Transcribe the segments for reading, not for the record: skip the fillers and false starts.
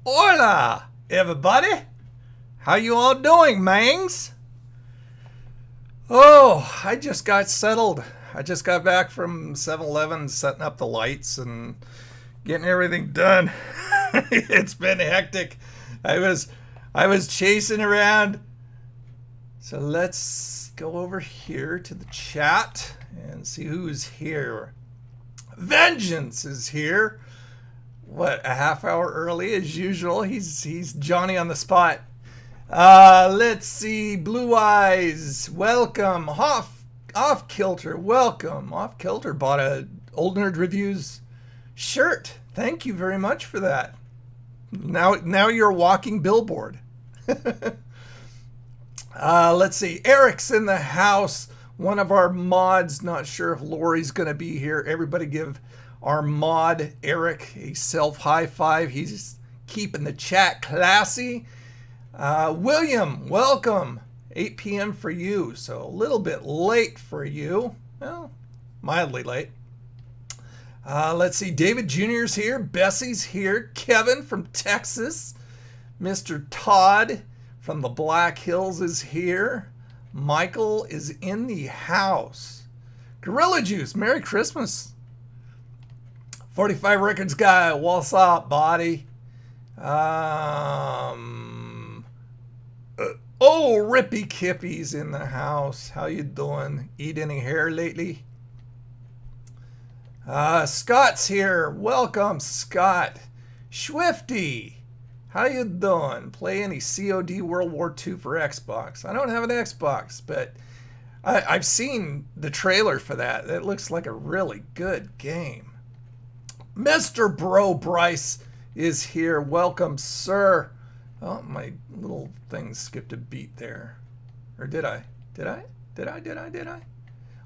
Hola, everybody. How you all doing, mangs? Oh, I just got settled. I just got back from 7-Eleven, setting up the lights and getting everything done. It's been hectic. I was chasing around. So let's go over here to the chat and see who's here. Vengeance is here. What, a half hour early as usual? He's Johnny on the spot. Let's see. Blue Eyes, welcome. Off Kilter, welcome. Off Kilter bought a Old Nerd Reviews shirt. Thank you very much for that. Now you're a walking billboard. Let's see. Eric's in the house. One of our mods. Not sure if Lori's going to be here. Everybody give our mod Eric a self high five. He's keeping the chat classy. William, welcome. 8 p.m. for you, so a little bit late for you. Well, mildly late. Let's see. David Jr.'s here. Bessie's here. Kevin from Texas. Mr. Todd from the Black Hills is here. Michael is in the house. Gorilla Juice, Merry Christmas. 45 Records guy, what's up, buddy? Oh, Rippy Kippy's in the house. How you doing? Eat any hair lately? Scott's here. Welcome, Scott. Swifty, how you doing? Play any COD World War II for Xbox? I don't have an Xbox, but I've seen the trailer for that. It looks like a really good game. Mr. Bro Bryce is here. Welcome, sir. Oh, my little thing skipped a beat there. Or did I? Did I?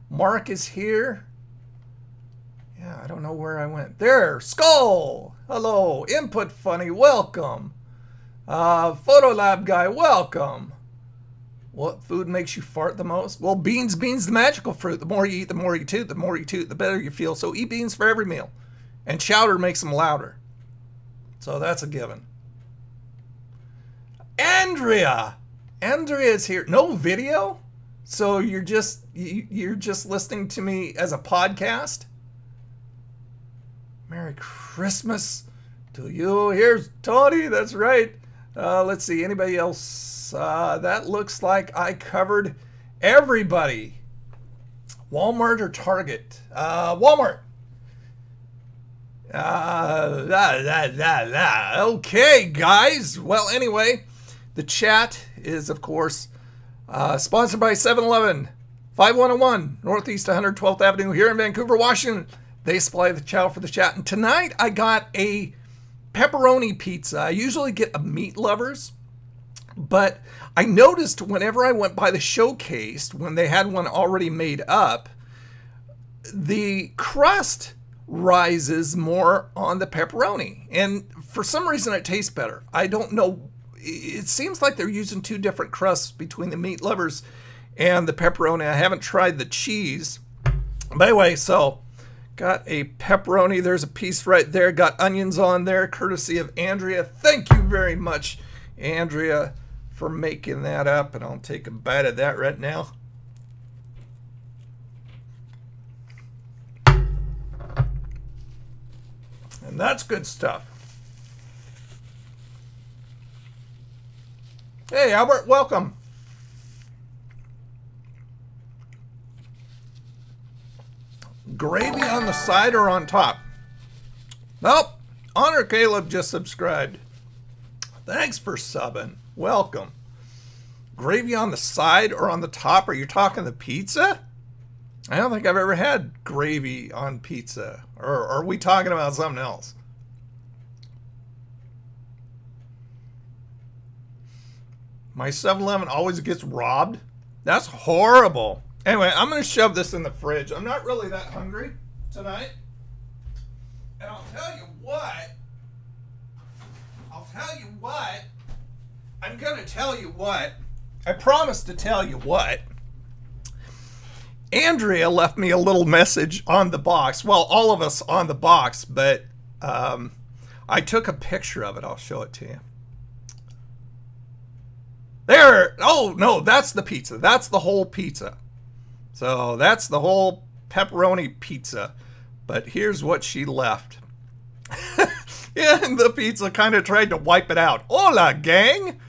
Mark is here. Yeah, I don't know where I went. There, Skull. Hello. Input Funny, welcome. Photolab guy, welcome. What food makes you fart the most? Well, beans, the magical fruit. The more you eat, the more you toot. The more you toot, the better you feel. So eat beans for every meal. And chowder makes them louder. So that's a given. Andrea's here. No video? So you're just listening to me as a podcast? Merry Christmas to you. Here's Tony. That's right. Let's see. Anybody else? That looks like I covered everybody. Walmart or Target? Walmart. Okay, guys. Well, anyway, the chat is, of course, sponsored by 7-Eleven, 5101 Northeast 112th Avenue here in Vancouver, Washington. They supply the chow for the chat. And tonight I got a pepperoni pizza. I usually get a Meat Lovers, but I noticed whenever I went by the showcase, when they had one already made up, the crust rises more on the pepperoni, and for some reason it tastes better. I don't know. It seems like they're using two different crusts between the Meat Lovers and the pepperoni. I haven't tried the cheese. But anyway, so got a pepperoni. There's a piece right there. Got onions on there, courtesy of Andrea. Thank you very much, Andrea, for making that up. And I'll take a bite of that right now. And that's good stuff. Hey, Albert, welcome. Gravy on the side or on top? Nope. Honor Caleb just subscribed. Thanks for subbing. Welcome. Gravy on the side or on the top? Are you talking the pizza? I don't think I've ever had gravy on pizza. Or are we talking about something else? My 7-Eleven always gets robbed. That's horrible. Anyway, I'm going to shove this in the fridge. I'm not really that hungry tonight. And I'll tell you what. I'm going to tell you what. I promise to tell you what. Andrea left me a little message on the box. Well, all of us on the box, but I took a picture of it. I'll show it to you. There. Oh, no, that's the pizza. That's the whole pizza. So that's the whole pepperoni pizza. But here's what she left. And the pizza kind of tried to wipe it out. Hola, gang.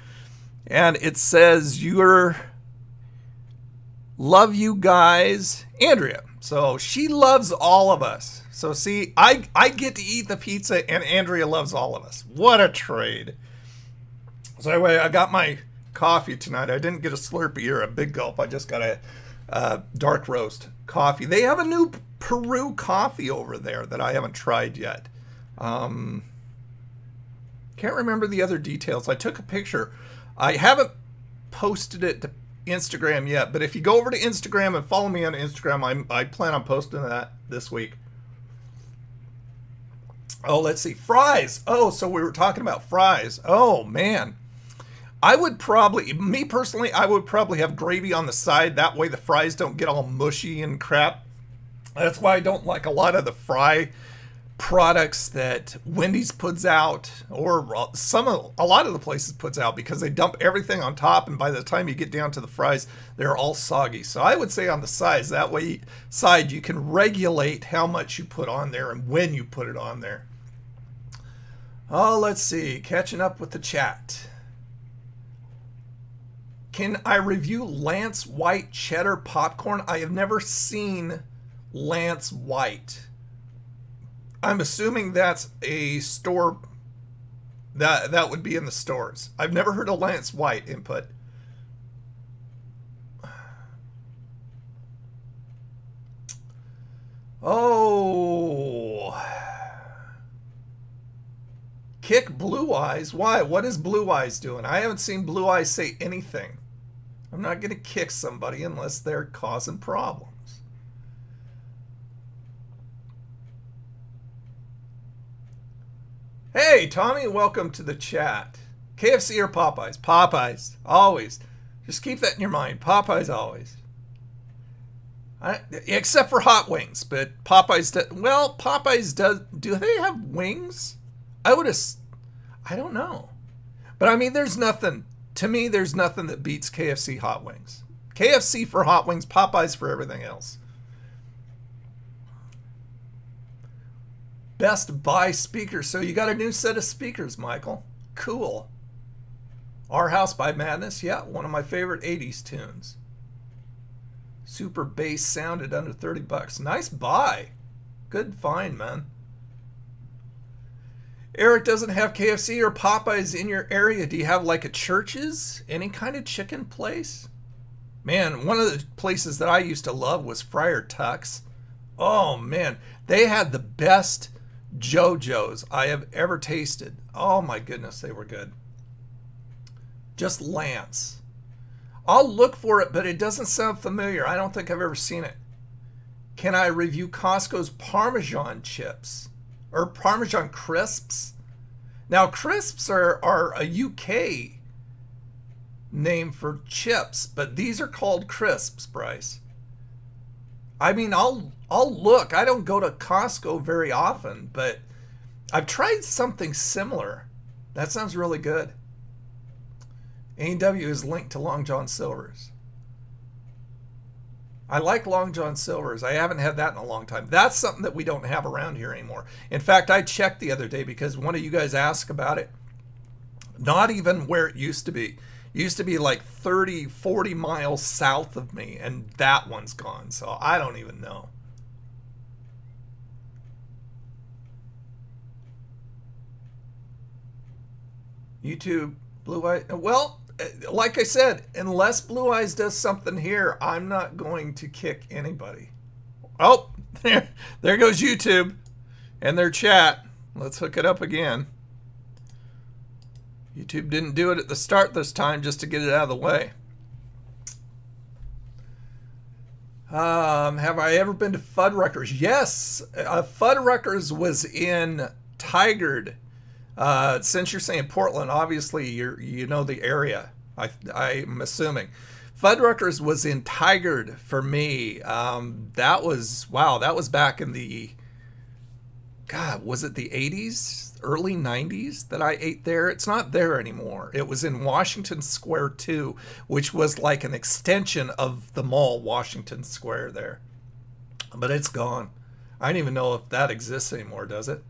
And it says, love you guys, Andrea. So she loves all of us. So see, I get to eat the pizza and Andrea loves all of us. What a trade. So anyway, I got my coffee tonight. I didn't get a Slurpee or a Big Gulp. I just got a dark roast coffee. They have a new Peru coffee over there that I haven't tried yet. Can't remember the other details. I took a picture. I haven't posted it to Instagram yet, but if you go over to Instagram and follow me on Instagram, I plan on posting that this week. Oh, let's see. Fries. Oh, so we were talking about fries. Oh, man. I would probably, me personally, I would probably have gravy on the side. That way the fries don't get all mushy and crap. That's why I don't like a lot of the fry products that Wendy's puts out, or a lot of the places puts out, because they dump everything on top, and by the time you get down to the fries, they're all soggy. So I would say on the sides, that way you can regulate how much you put on there and when you put it on there. Oh, let's see, catching up with the chat. Can I review Lance White cheddar popcorn? I have never seen Lance White. I'm assuming that's a store that would be in the stores. I've never heard of Lance White input. Oh. Kick Blue Eyes. Why? What is Blue Eyes doing? I haven't seen Blue Eyes say anything. I'm not going to kick somebody unless they're causing problems. Hey, Tommy, welcome to the chat. KFC or Popeyes? Popeyes, always. Just keep that in your mind. Popeyes, always. Except for hot wings, but Popeyes does. Well, Popeyes does. Do they have wings? I don't know. But I mean, there's nothing. To me, there's nothing that beats KFC hot wings. KFC for hot wings, Popeyes for everything else. Best Buy speakers. So you got a new set of speakers, Michael. Cool. Our House by Madness. Yeah, one of my favorite 80s tunes. Super bass sound at under 30 bucks. Nice buy. Good find, man. Eric doesn't have KFC or Popeyes in your area. Do you have like a Church's? Any kind of chicken place? Man, one of the places that I used to love was Friar Tuck's. Oh, man. They had the best JoJo's I have ever tasted. Oh my goodness, they were good. Just Lance. I'll look for it, but it doesn't sound familiar. I don't think I've ever seen it. Can I review Costco's Parmesan chips? Or Parmesan crisps? Now, crisps are a UK name for chips, but these are called crisps, Bryce. I mean, I'll look. I don't go to Costco very often, but I've tried something similar. That sounds really good. A&W is linked to Long John Silver's. I like Long John Silver's. I haven't had that in a long time. That's something that we don't have around here anymore. In fact, I checked the other day because one of you guys asked about it. Not even where it used to be. It used to be like 30, 40 miles south of me, and that one's gone. So I don't even know. YouTube, Blue Eyes. Well, like I said, unless Blue Eyes does something here, I'm not going to kick anybody. Oh, there goes YouTube and their chat. Let's hook it up again. YouTube didn't do it at the start this time just to get it out of the way. Have I ever been to Fuddruckers? Yes. Fuddruckers was in Tigard. Since you're saying Portland, obviously you know the area. I'm assuming. Fuddruckers was in Tigard for me. That was, wow, that was back in the, God, was it the 80s? early 90s that I ate there. It's not there anymore. It was in Washington Square 2, which was like an extension of the mall, Washington Square there. But it's gone. I don't even know if that exists anymore, does it?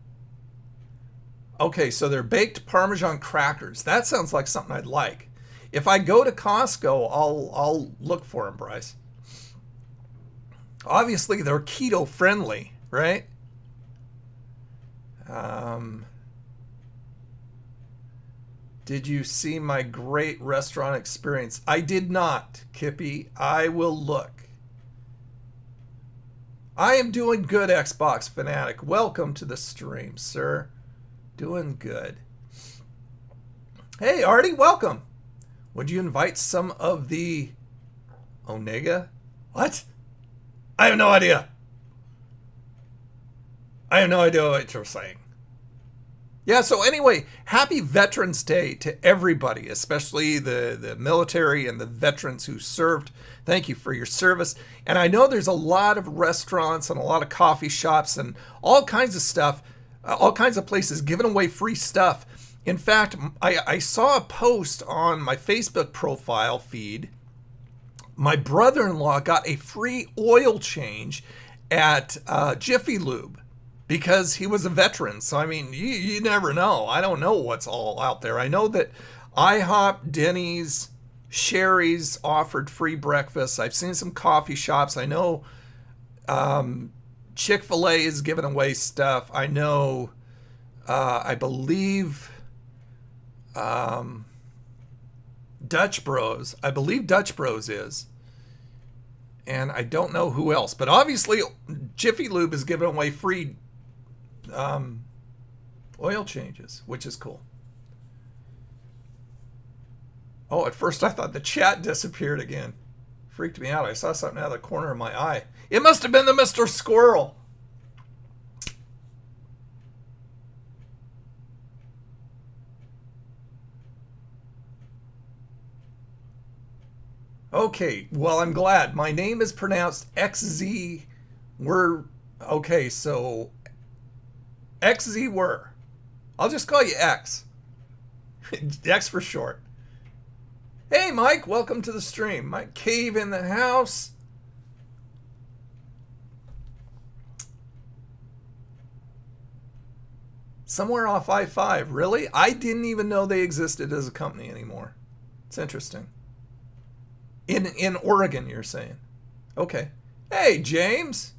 Okay, so they're baked Parmesan crackers. That sounds like something I'd like. If I go to Costco, I'll look for them, Bryce. Obviously, they're keto friendly, right? Did you see my great restaurant experience? I did not, Kippy. I will look. I am doing good, Xbox Fanatic. Welcome to the stream, sir. Doing good. Hey, Artie, welcome. Would you invite some of the Onega? What? I have no idea. I have no idea what you're saying. Yeah, so anyway, happy Veterans Day to everybody, especially the military and the veterans who served. Thank you for your service. And I know there's a lot of restaurants and a lot of coffee shops and all kinds of stuff, all kinds of places giving away free stuff. In fact, I saw a post on my Facebook profile feed. My brother-in-law got a free oil change at Jiffy Lube because he was a veteran. So, I mean, you never know. I don't know what's all out there. I know that IHOP, Denny's, Sherry's offered free breakfast. I've seen some coffee shops. I know Chick-fil-A is giving away stuff. I know, I believe Dutch Bros. I believe Dutch Bros is. And I don't know who else. But obviously, Jiffy Lube is giving away free oil changes, which is cool. Oh, at first I thought the chat disappeared again. Freaked me out. I saw something out of the corner of my eye. It must have been the Mr. Squirrel. Okay, well, I'm glad. My name is pronounced XZ. Okay, so XZ were. I'll just call you X. X for short. Hey, Mike, welcome to the stream. Mike Cave in the house. Somewhere off I-5. Really? I didn't even know they existed as a company anymore. It's interesting. In Oregon, you're saying. Okay. Hey, James.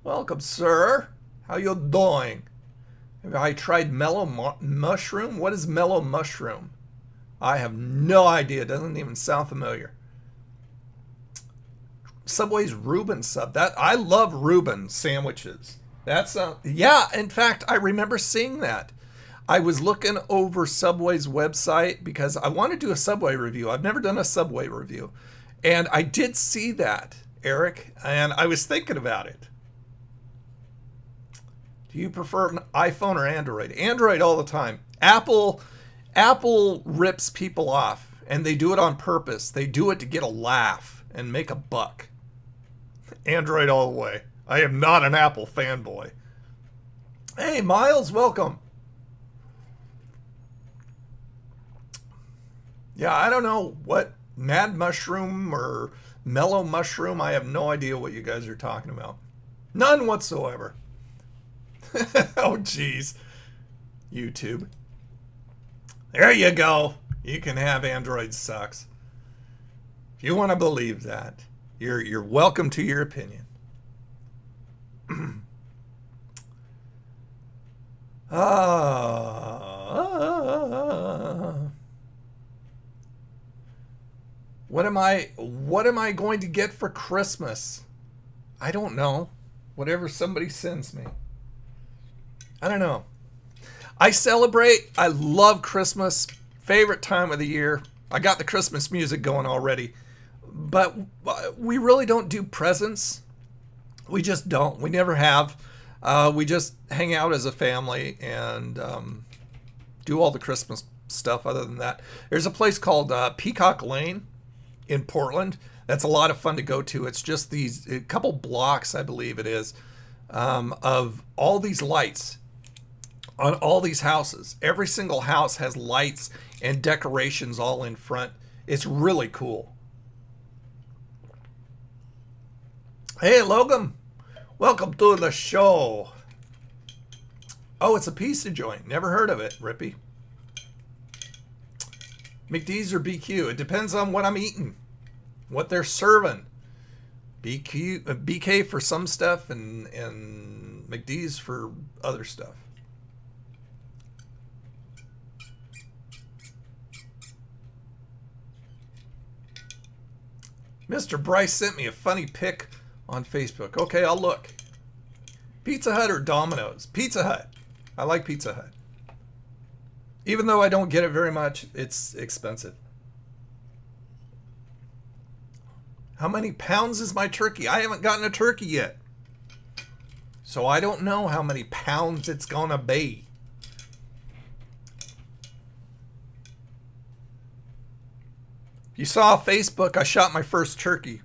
Welcome, sir. How you doing? Have I tried mellow mushroom? What is mellow mushroom? I have no idea. It doesn't even sound familiar. Subway's Reuben sub. I love Reuben sandwiches. That's yeah, in fact, I remember seeing that. I was looking over Subway's website because I want to do a Subway review. I've never done a Subway review. And I did see that, Eric, and I was thinking about it. Do you prefer an iPhone or Android? Android all the time. Apple rips people off, and they do it on purpose. They do it to get a laugh and make a buck. Android all the way. I am not an Apple fanboy. Hey, Miles, welcome. Yeah, I don't know what mad mushroom or mellow mushroom. I have no idea what you guys are talking about. None whatsoever. Oh, jeez. YouTube. There you go. You can have Android sucks. If you want to believe that, you're welcome to your opinion. What am I going to get for Christmas? I don't know. Whatever somebody sends me. I don't know. I celebrate. I love Christmas. Favorite time of the year. I got the Christmas music going already. But we really don't do presents. We just don't. We never have. We just hang out as a family and do all the Christmas stuff other than that. There's a place called Peacock Lane in Portland. That's a lot of fun to go to. It's just a couple blocks, I believe it is, of all these lights on all these houses. Every single house has lights and decorations all in front. It's really cool. Hey, Logan. Welcome to the show. Oh, it's a pizza joint. Never heard of it, Rippy. McD's or BQ? It depends on what I'm eating, what they're serving. BK for some stuff and McD's for other stuff. Mr. Bryce sent me a funny pic on Facebook. Okay, I'll look. Pizza Hut or Domino's? Pizza Hut. I like Pizza Hut. Even though I don't get it very much, it's expensive. How many pounds is my turkey? I haven't gotten a turkey yet. So I don't know how many pounds it's gonna be. You saw on Facebook, I shot my first turkey.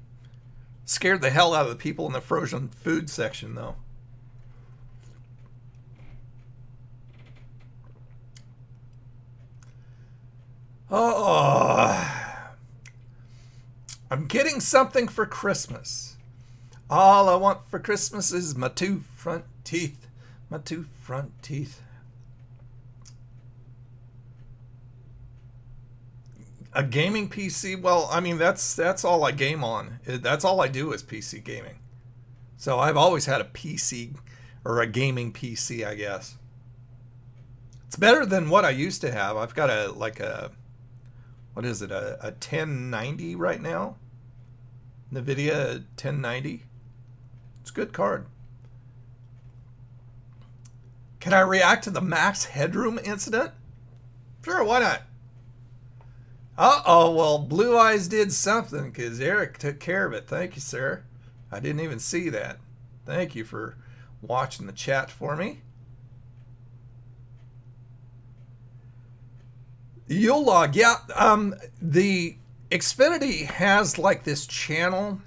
Scared the hell out of the people in the frozen food section, though. Oh, I'm getting something for Christmas. All I want for Christmas is my two front teeth. My two front teeth. A gaming PC? Well, I mean, that's all I game on. That's all I do is PC gaming. So I've always had a PC or a gaming PC, I guess. It's better than what I used to have. I've got a what is it? A 1090 right now. NVIDIA 1090. It's a good card. Can I react to the Max Headroom incident? Sure, why not? Uh-oh, well, Blue Eyes did something because Eric took care of it. Thank you, sir. I didn't even see that. Thank you for watching the chat for me. Yule log, yeah. The Xfinity has like this channel.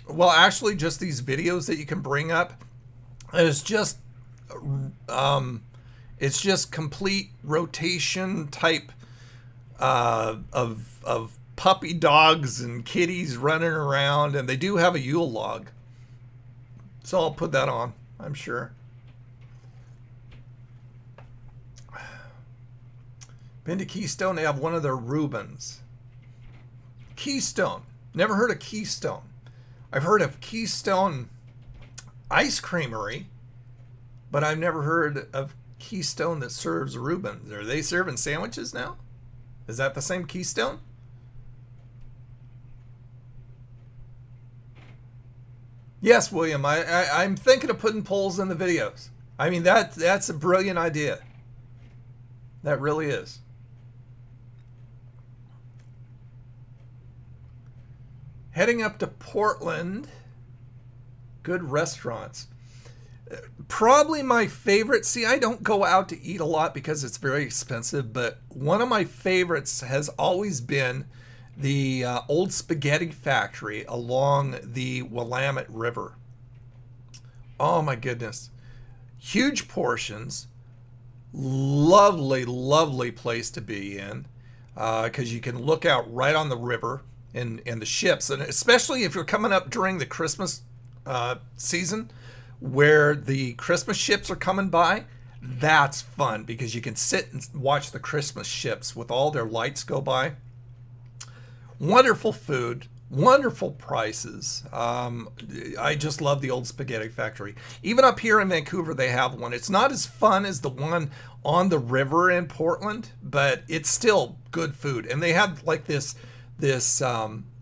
Well, actually, just these videos that you can bring up. It's just complete rotation type of puppy dogs and kitties running around, and they do have a Yule log. So I'll put that on, I'm sure. Been to Keystone, they have one of their Reubens. Keystone. Never heard of Keystone. I've heard of Keystone Ice Creamery, but I've never heard of Keystone that serves Reubens. Are they serving sandwiches now? Is that the same Keystone? Yes, William. I'm thinking of putting polls in the videos. I mean, that's a brilliant idea. That really is. Heading up to Portland. Good restaurants. Probably my favorite. See, I don't go out to eat a lot because it's very expensive, but one of my favorites has always been the Old Spaghetti Factory along the Willamette River. Oh my goodness. Huge portions. Lovely, lovely place to be in because you can look out right on the river and the ships, and especially if you're coming up during the Christmas season where the Christmas ships are coming by. That's fun because you can sit and watch the Christmas ships with all their lights go by. Wonderful food, wonderful prices. I just love the Old Spaghetti Factory. Even up here in Vancouver, they have one. It's not as fun as the one on the river in Portland, but it's still good food. And they have like this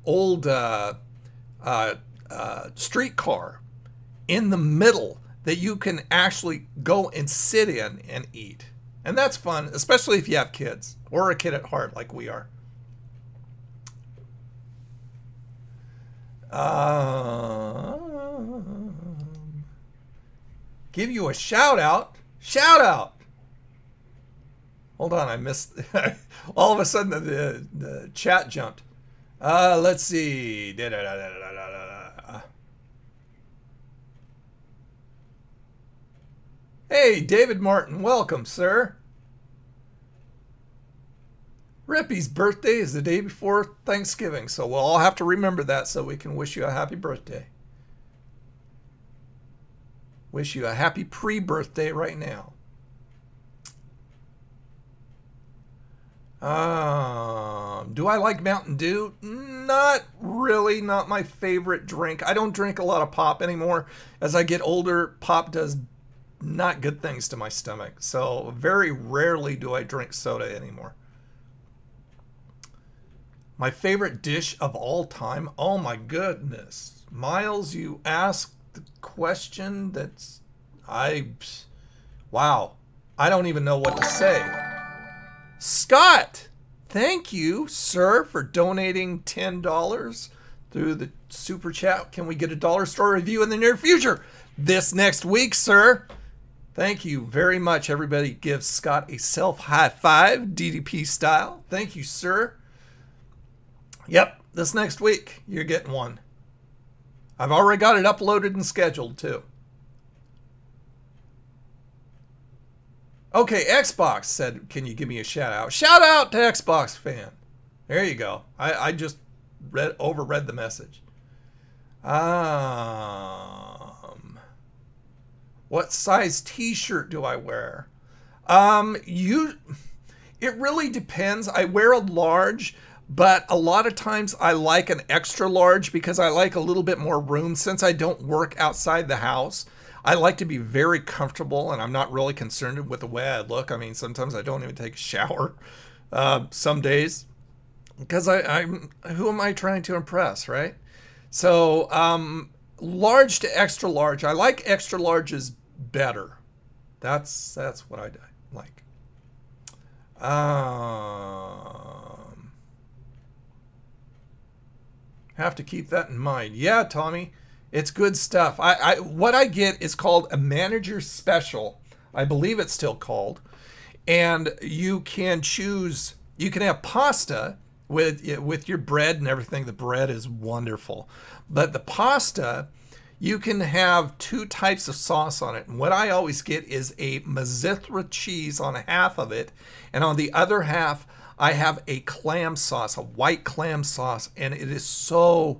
old streetcar in the middle that you can actually go and sit in and eat. And that's fun, especially if you have kids or a kid at heart like we are. Give you a shout out. Shout out. Hold on, I missed. All of a sudden the chat jumped. Let's see. Hey, David Martin, welcome, sir. Rippy's birthday is the day before Thanksgiving, so we'll all have to remember that so we can wish you a happy birthday. Wish you a happy pre-birthday right now. Do I like Mountain Dew? Not really, not my favorite drink. I don't drink a lot of pop anymore. As I get older, pop does not good things to my stomach. So very rarely do I drink soda anymore. My favorite dish of all time? Oh my goodness. Miles, you asked the question that's... Wow. I don't even know what to say. Scott! Thank you, sir, for donating $10 through the super chat. Can we get a dollar store review in the near future? This next week, sir. Thank you very much. Everybody give Scott a self high five, DDP style. Thank you, sir. Yep, this next week, you're getting one. I've already got it uploaded and scheduled, too. Okay, Xbox said, can you give me a shout out? Shout out to Xbox fan. There you go. I just overread the message. What size t-shirt do I wear? It really depends. I wear a large, but a lot of times I like an extra large because I like a little bit more room since I don't work outside the house. I like to be very comfortable, and I'm not really concerned with the way I look. I mean, sometimes I don't even take a shower some days because who am I trying to impress, right? So large to extra large. I like extra larges better. That's what I like. Have to keep that in mind. Yeah, Tommy. It's good stuff. What I get is called a manager special. I believe it's still called. And you can choose, you can have pasta with your bread and everything. The bread is wonderful. But the pasta, you can have two types of sauce on it. And what I always get is a Mazithra cheese on half of it. And on the other half, I have a clam sauce, a white clam sauce. And it is so...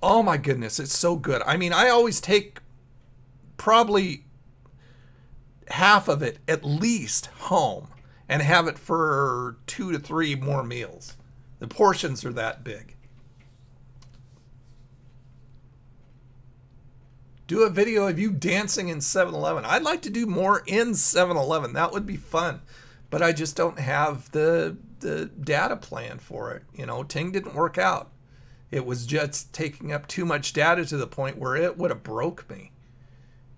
Oh my goodness, it's so good. I mean, I always take probably half of it at least home and have it for 2 to 3 more meals. The portions are that big. Do a video of you dancing in 7-Eleven. I'd like to do more in 7-Eleven. That would be fun. But I just don't have the data plan for it. You know, Ting didn't work out. It was just taking up too much data to the point where it would have broke me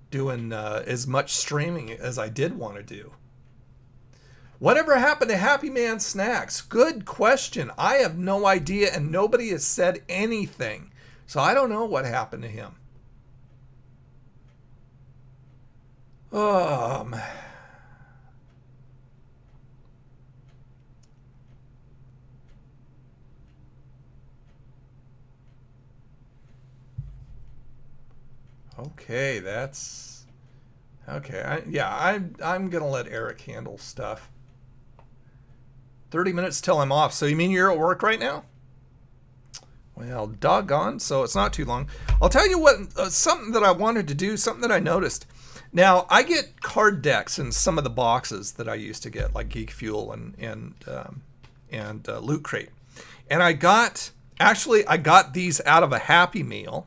doing as much streaming as I did want to do. Whatever happened to Happy Man Snacks? Good question. I have no idea, and nobody has said anything. So I don't know what happened to him. Okay, that's okay. I'm gonna let Eric handle stuff. 30 minutes till I'm off. So you mean you're at work right now? Well, doggone. So it's not too long. I'll tell you what. Something that I wanted to do. Something that I noticed. Now I get card decks in some of the boxes that I used to get, like Geek Fuel and Loot Crate, and I got these out of a Happy Meal.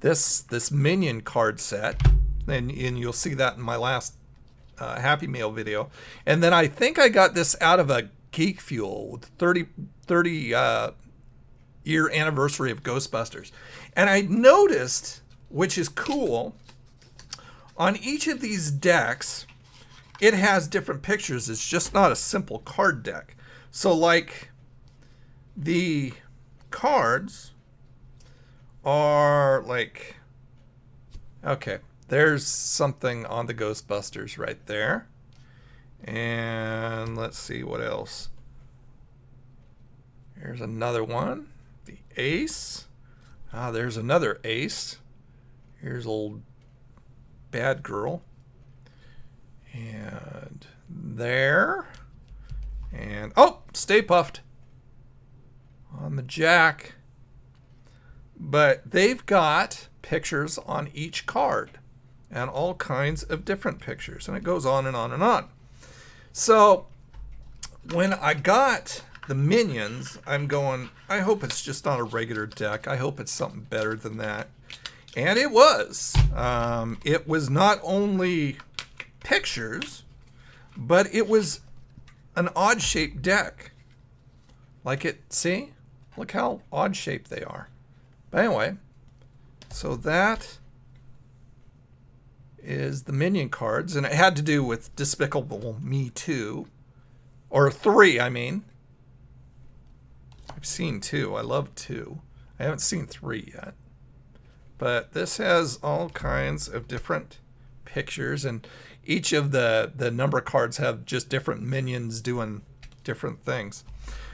This Minion card set, and you'll see that in my last Happy Meal video. And then I think I got this out of a Geek Fuel with 30 year anniversary of Ghostbusters. And I noticed, which is cool, on each of these decks, it has different pictures. It's just not a simple card deck. So like the cards are like, okay, there's something on the Ghostbusters right there. And let's see what else. Here's another one. The Ace. Ah, there's another Ace. Here's old Bad Girl. And there. And, oh, Stay Puffed on the Jack. But they've got pictures on each card. And all kinds of different pictures. And it goes on and on and on. So, when I got the Minions, I'm going, I hope it's just not a regular deck. I hope it's something better than that. And it was. It was not only pictures, but it was an odd-shaped deck. Like it, see? Look how odd-shaped they are. But anyway, so that is the Minion cards. And it had to do with Despicable Me 2. Or 3, I mean. I've seen 2. I love 2. I haven't seen 3 yet. But this has all kinds of different pictures, and each of the number cards have just different minions doing different things.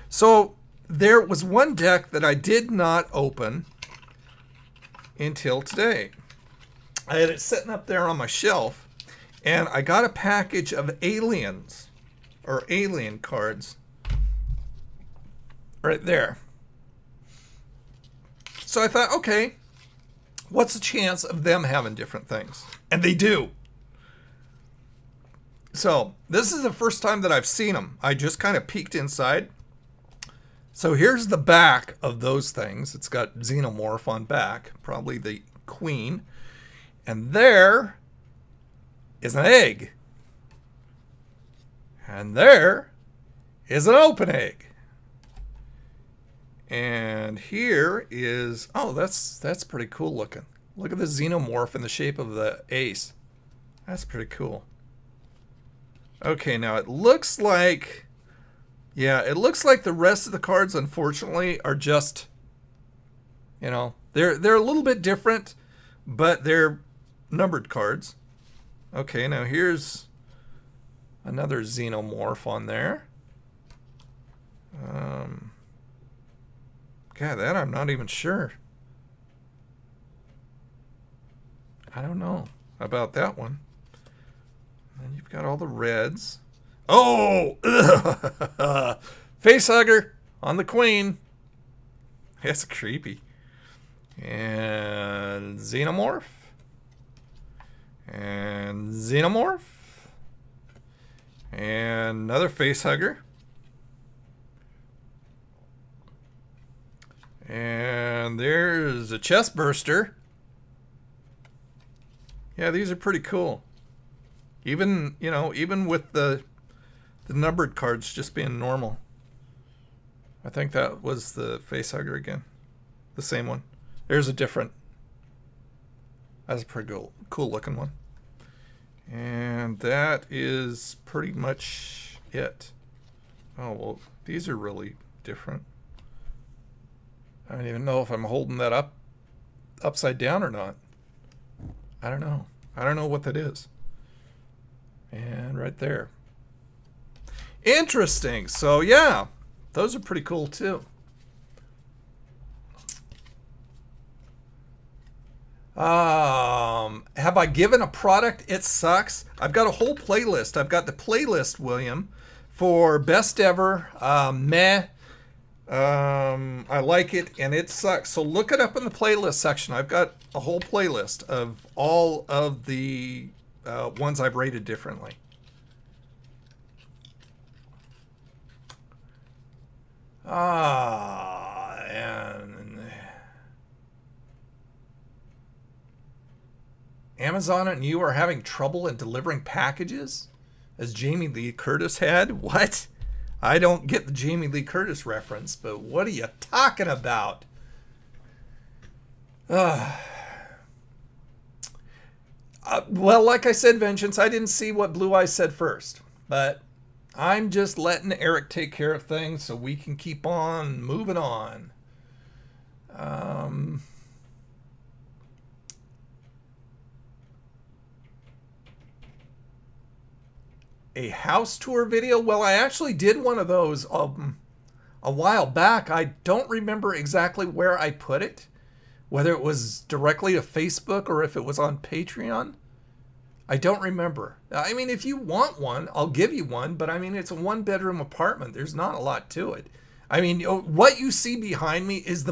So there was one deck that I did not open until today. I had it sitting up there on my shelf, and I got a package of aliens, or alien cards, right there. So I thought, okay, what's the chance of them having different things? And they do. So this is the first time that I've seen them. I just kind of peeked inside. So here's the back of those things. It's got Xenomorph on back, probably the queen. And there is an egg. And there is an open egg. And here is, oh, that's pretty cool looking. Look at the Xenomorph in the shape of the ace. That's pretty cool. Okay, now it looks like, yeah, it looks like the rest of the cards, unfortunately, are just, you know, they're a little bit different, but they're numbered cards. Okay, now here's another Xenomorph on there. God, that I'm not even sure. I don't know about that one. And you've got all the reds. Oh! Facehugger on the queen. That's creepy. And Xenomorph. And Xenomorph. And another Facehugger. And there's a chest burster. Yeah, these are pretty cool. Even, you know, even with the numbered cards just being normal. I think that was the Facehugger again. The same one. There's a different. That's a pretty cool looking one. And that is pretty much it. Oh, well, these are really different. I don't even know if I'm holding that upside down or not. I don't know. I don't know what that is. And right there. Interesting. So yeah, those are pretty cool too. Have I given a product it sucks? I've got a whole playlist. I've got the playlist, William, for best ever, meh, I like it and it sucks. So look it up in the playlist section. I've got a whole playlist of all of the ones I've rated differently. And Amazon and you are having trouble in delivering packages, as Jamie Lee Curtis had? What? I don't get the Jamie Lee Curtis reference, but what are you talking about? Well, like I said, Vengeance, I didn't see what Blue Eyes said first, but I'm just letting Eric take care of things so we can keep on moving on. A house tour video? Well, I actually did one of those a while back. I don't remember exactly where I put it, whether it was directly to Facebook or if it was on Patreon. I don't remember. I mean, if you want one, I'll give you one, but I mean, it's a 1-bedroom apartment. There's not a lot to it. I mean, what you see behind me is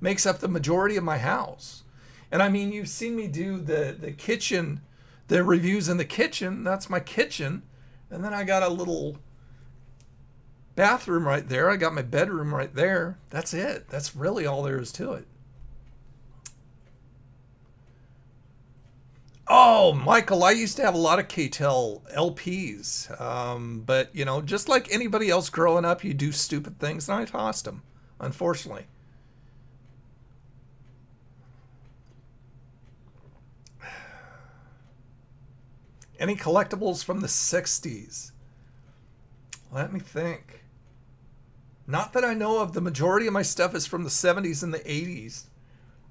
makes up the majority of my house. And I mean, you've seen me do the kitchen, the reviews in the kitchen. That's my kitchen. And then I got a little bathroom right there. I got my bedroom right there. That's it. That's really all there is to it. Oh, Michael, I used to have a lot of K-Tel LPs. But, you know, just like anybody else growing up, you do stupid things, and I tossed them, unfortunately. Any collectibles from the 60s? Let me think. Not that I know of. The majority of my stuff is from the 70s and the 80s.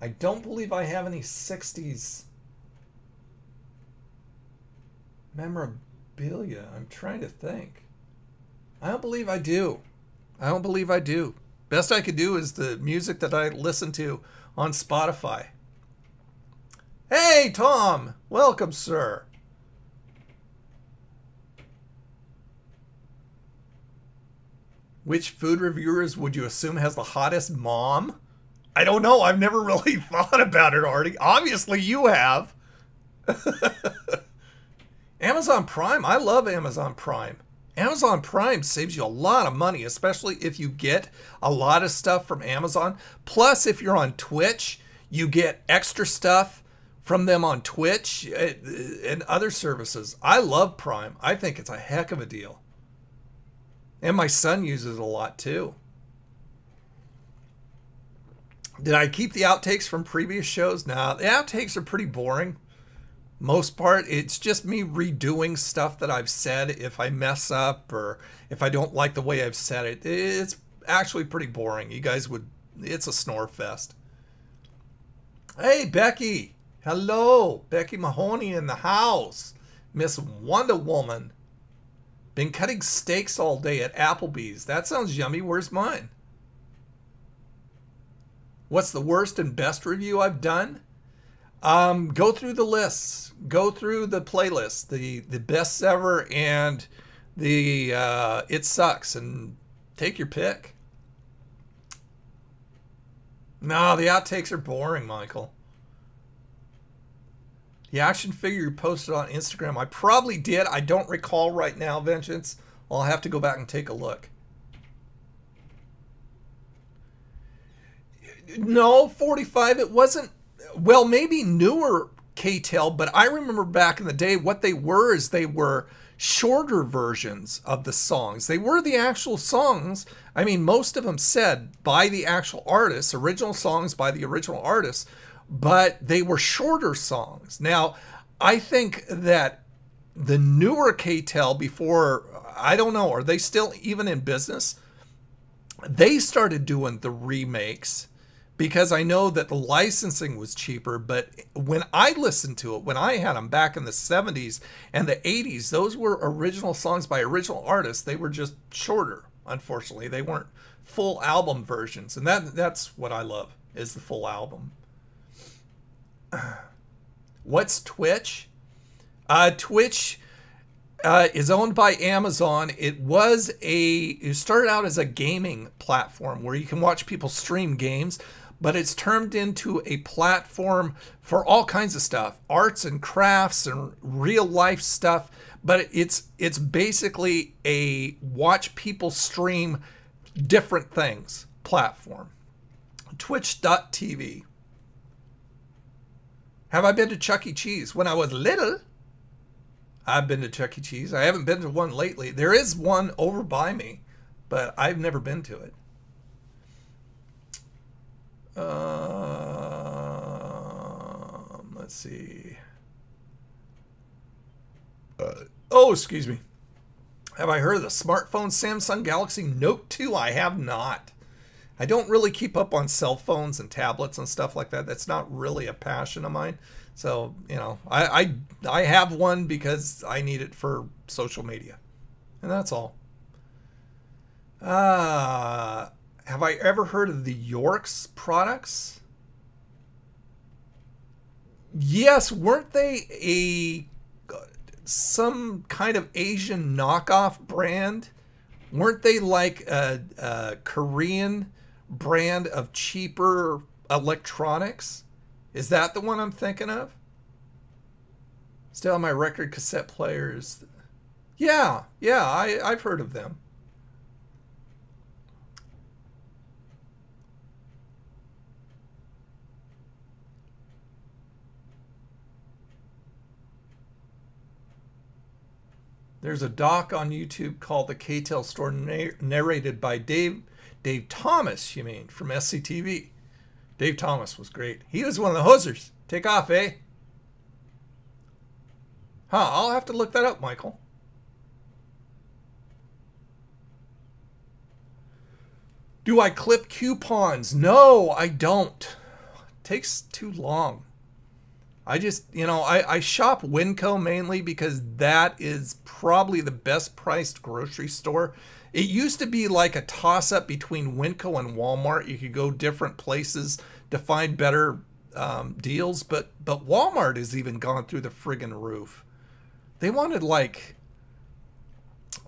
I don't believe I have any 60s memorabilia. I'm trying to think. I don't believe I do. I don't believe I do. Best I could do is the music that I listen to on Spotify. Hey, Tom. Welcome, sir. Which food reviewers would you assume has the hottest mom? I don't know. I've never really thought about it, Artie. Obviously, you have. Amazon Prime. I love Amazon Prime. Amazon Prime saves you a lot of money, especially if you get a lot of stuff from Amazon. Plus, if you're on Twitch, you get extra stuff from them on Twitch and other services. I love Prime. I think it's a heck of a deal. And my son uses it a lot too. Did I keep the outtakes from previous shows? Nah, the outtakes are pretty boring. Most part, it's just me redoing stuff that I've said if I mess up or if I don't like the way I've said it. It's actually pretty boring. You guys would, it's a snore fest. Hey, Becky. Hello. Becky Mahoney in the house. Miss Wonder Woman. Been cutting steaks all day at Applebee's. That sounds yummy. Where's mine? What's the worst and best review I've done? Go through the lists. Go through the playlist. The best ever and the it sucks, and take your pick. No, the outtakes are boring, Michael. The action figure you posted on Instagram. I probably did. I don't recall right now, Vengeance. I'll have to go back and take a look. No, 45. It wasn't. Well, maybe newer K-Tel, but I remember back in the day what they were is they were shorter versions of the songs. They were the actual songs. I mean, most of them said by the actual artists, original songs by the original artists, but they were shorter songs. Now, I think that the newer K-Tel before, I don't know, are they still even in business? They started doing the remakes because I know that the licensing was cheaper, but when I listened to it, when I had them back in the 70s and the 80s, those were original songs by original artists. They were just shorter, unfortunately. They weren't full album versions, and that's what I love, is the full album. What's Twitch? Twitch is owned by Amazon. It started out as a gaming platform where you can watch people stream games, but it's turned into a platform for all kinds of stuff, arts and crafts and real life stuff. But it's basically a watch people stream different things platform. Twitch.tv. Have I been to Chuck E. Cheese? When I was little, I've been to Chuck E. Cheese. I haven't been to one lately. There is one over by me, but I've never been to it. Let's see. Oh, excuse me. Have I heard of the smartphone Samsung Galaxy Note 2? I have not. I don't really keep up on cell phones and tablets and stuff like that. That's not really a passion of mine. So, you know, I have one because I need it for social media. And that's all. Have I ever heard of the Yorks products? Yes, weren't they a some kind of Asian knockoff brand. Weren't they like a Korean brand of cheaper electronics? Is that the one I'm thinking of? Still on my record cassette players. Yeah, I've heard of them. There's a doc on YouTube called The K-Tel Store, narrated by Dave Thomas, you mean, from SCTV. Dave Thomas was great. He was one of the hosers. Take off, eh? Huh, I'll have to look that up, Michael. Do I clip coupons? No, I don't. It takes too long. I just, you know, I shop Winco mainly because that is probably the best priced grocery store. It used to be like a toss-up between Winco and Walmart. You could go different places to find better deals, but Walmart has even gone through the friggin' roof. They wanted like,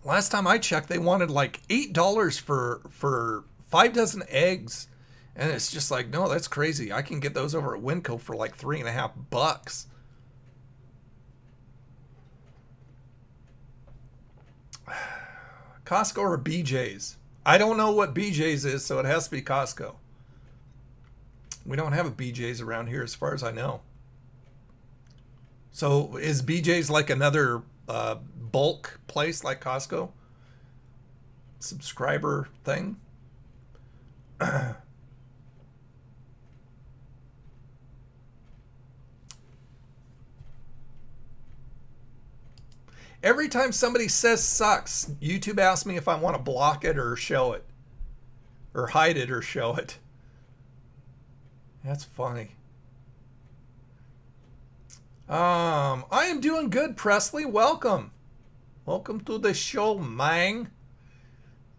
last time I checked, they wanted like $8 for 5 dozen eggs. And it's just like, no, that's crazy. I can get those over at Winco for like $3.50. Costco or BJ's? I don't know what BJ's is, so it has to be Costco. We don't have a BJ's around here as far as I know. So is BJ's like another bulk place like Costco? Subscriber thing? Every time somebody says sucks, YouTube asks me if I want to block it or show it. Or hide it or show it. That's funny. I am doing good, Presley. Welcome. Welcome to the show, man.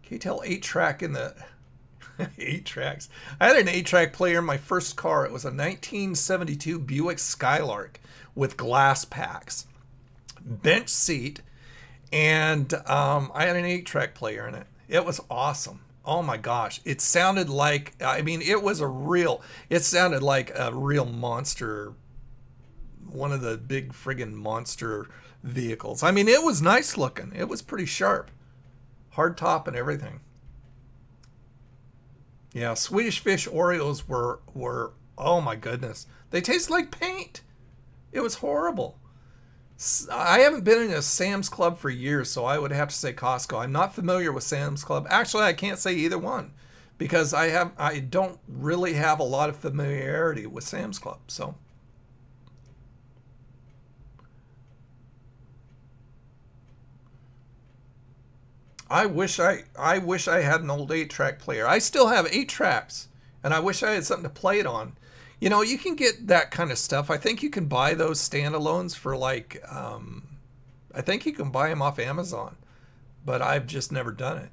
K-Tel 8-track in the... 8 tracks. I had an 8-track player in my first car. It was a 1972 Buick Skylark with glass packs. Bench seat, and I had an 8-track player in it. It was awesome. Oh my gosh, it sounded like, I mean, it sounded like a real monster, one of the big friggin' monster vehicles. I mean, it was nice looking. It was pretty sharp, hard top and everything. Yeah, Swedish Fish Oreos were oh my goodness, they taste like paint. It was horrible. I haven't been in a Sam's Club for years, so I would have to say Costco. I'm not familiar with Sam's Club. Actually, I can't say either one because I don't really have a lot of familiarity with Sam's Club. So I wish I had an old 8-track player. I still have 8 tracks, and I wish I had something to play it on. You know, you can get that kind of stuff. I think you can buy those standalones for like, I think you can buy them off Amazon, but I've just never done it.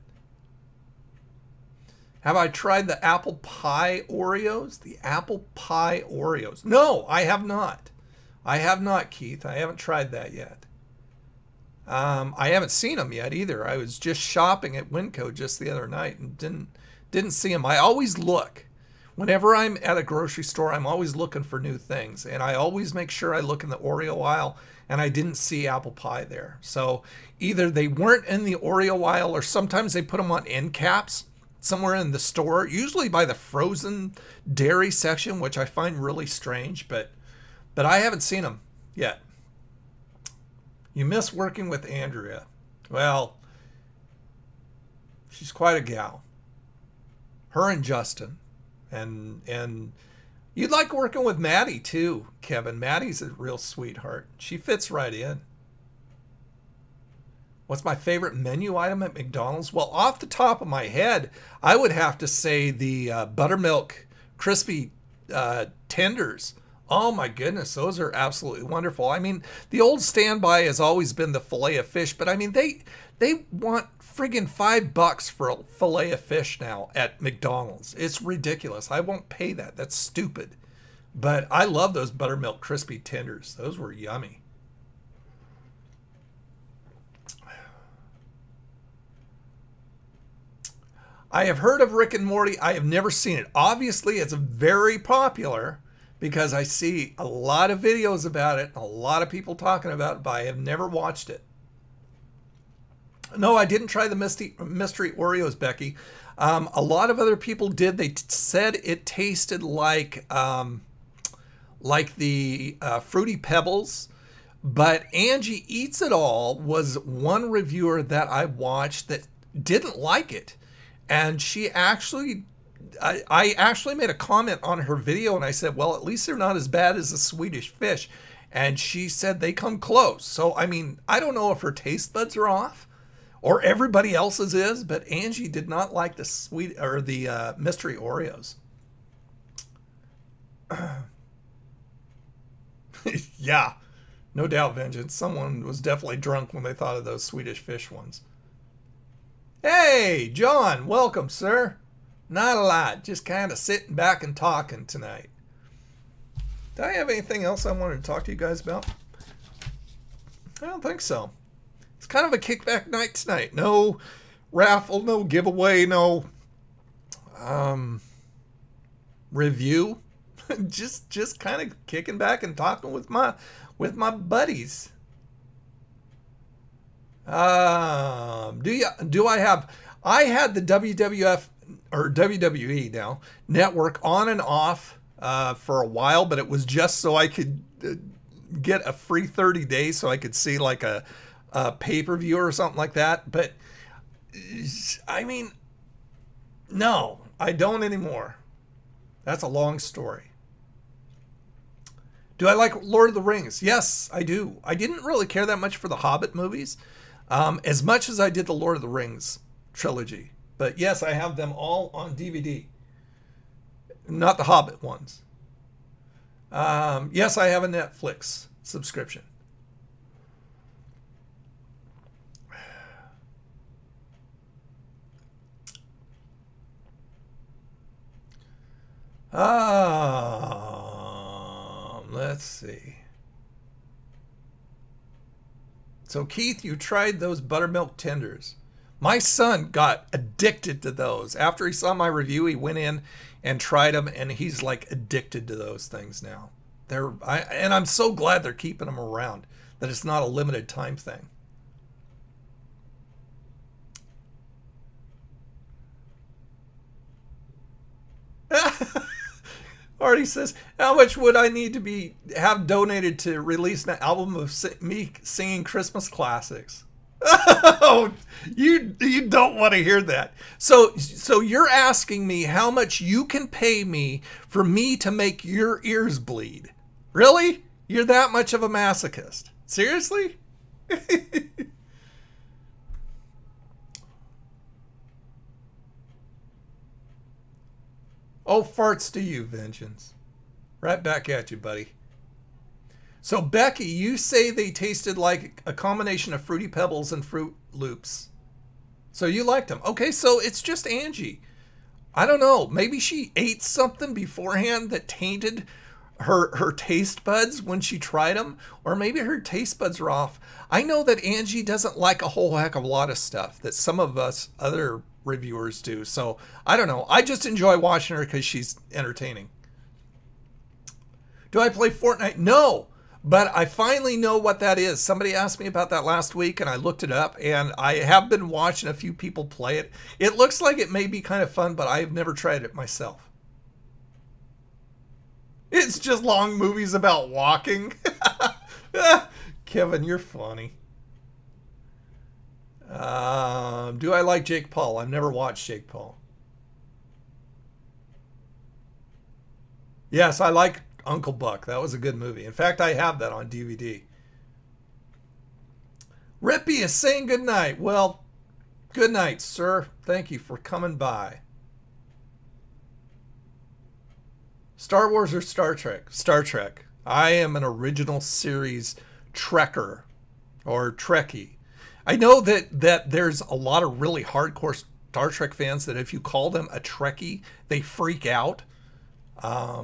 Have I tried the apple pie Oreos? The apple pie Oreos? No, I have not. I have not, Keith. I haven't tried that yet. I haven't seen them yet either. I was just shopping at Winco just the other night and didn't see them. I always look. Whenever I'm at a grocery store, I'm always looking for new things. And I always make sure I look in the Oreo aisle, and I didn't see apple pie there. So either they weren't in the Oreo aisle, or sometimes they put them on end caps somewhere in the store, usually by the frozen dairy section, which I find really strange, but I haven't seen them yet. You miss working with Andrea. Well, she's quite a gal. Her and Justin. And you'd like working with Maddie too, Kevin. Maddie's a real sweetheart. She fits right in. What's my favorite menu item at McDonald's? Well, off the top of my head, I would have to say the buttermilk crispy tenders. Oh my goodness, those are absolutely wonderful. I mean, the old standby has always been the fillet of fish, but I mean, they want friggin' $5 for a fillet of fish now at McDonald's. It's ridiculous. I won't pay that. That's stupid. But I love those buttermilk crispy tenders. Those were yummy. I have heard of Rick and Morty. I have never seen it. Obviously, it's very popular because I see a lot of videos about it, a lot of people talking about it, but I have never watched it. No, I didn't try the mystery Oreos, Becky. A lot of other people did. They said it tasted like the Fruity Pebbles. But Angie Eats It All was one reviewer that I watched that didn't like it. And she actually, I actually made a comment on her video and I said, well, at least they're not as bad as the Swedish Fish. And she said they come close. So, I mean, I don't know if her taste buds are off or everybody else's is, but Angie did not like the mystery Oreos. Yeah. No doubt, Vengeance. Someone was definitely drunk when they thought of those Swedish Fish ones. Hey, John. Welcome, sir. Not a lot. Just kind of sitting back and talking tonight. Did I have anything else I wanted to talk to you guys about? I don't think so. It's kind of a kickback night tonight. No raffle, no giveaway, no review. just kind of kicking back and talking with my buddies. I had the WWF or WWE now network on and off for a while, but it was just so I could get a free 30 days so I could see like a pay-per-view or something like that. But I mean, no, I don't anymore. That's a long story. Do I like Lord of the Rings? Yes, I do. I didn't really care that much for the Hobbit movies, as much as I did the Lord of the Rings trilogy. But yes, I have them all on DVD. Not the Hobbit ones. Yes, I have a Netflix subscription. Let's see. So Keith, you tried those buttermilk tenders. My son got addicted to those. After he saw my review, he went in and tried them, and he's like addicted to those things now. And I'm so glad they're keeping them around, that it's not a limited time thing. Artie says, how much would I need to have donated to release an album of me singing Christmas classics? Oh, you don't want to hear that. So you're asking me how much you can pay me for me to make your ears bleed. Really? You're that much of a masochist? Seriously? Oh, farts to you, Vengeance. Right back at you, buddy. So, Becky, you say they tasted like a combination of Fruity Pebbles and Fruit Loops. So you liked them. Okay, so it's just Angie. I don't know. Maybe she ate something beforehand that tainted her taste buds when she tried them. Or maybe her taste buds are off. I know that Angie doesn't like a whole heck of a lot of stuff that some of us other reviewers do. So I don't know. I just enjoy watching her because she's entertaining. Do I play Fortnite? No, but I finally know what that is. Somebody asked me about that last week and I looked it up, and I have been watching a few people play it. It looks like it may be kind of fun, but I've never tried it myself. It's just long movies about walking. Kevin, you're funny. Do I like Jake Paul? I've never watched Jake Paul. Yes, I like Uncle Buck. That was a good movie. In fact, I have that on DVD. Rippy is saying good night. Well, good night, sir. Thank you for coming by. Star Wars or Star Trek? Star Trek. I am an original series Trekker or Trekkie. I know that there's a lot of really hardcore Star Trek fans that if you call them a Trekkie, they freak out. But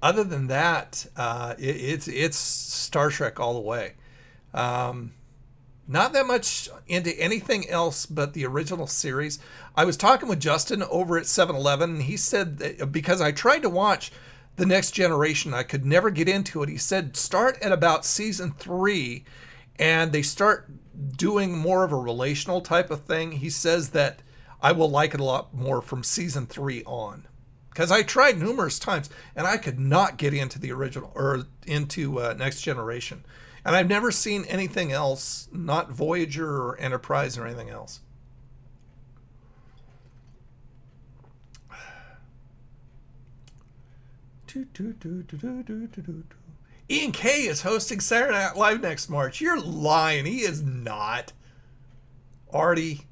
other than that, it's Star Trek all the way. Not that much into anything else but the original series. I was talking with Justin over at 7-Eleven, and he said that because I tried to watch The Next Generation, I could never get into it. He said start at about season 3, and they start doing more of a relational type of thing. He says that I will like it a lot more from season 3 on. Because I tried numerous times, and I could not get into the original, or into Next Generation. And I've never seen anything else, not Voyager or Enterprise or anything else. Ian K is hosting Saturday Night Live next March. You're lying. He is not. Artie.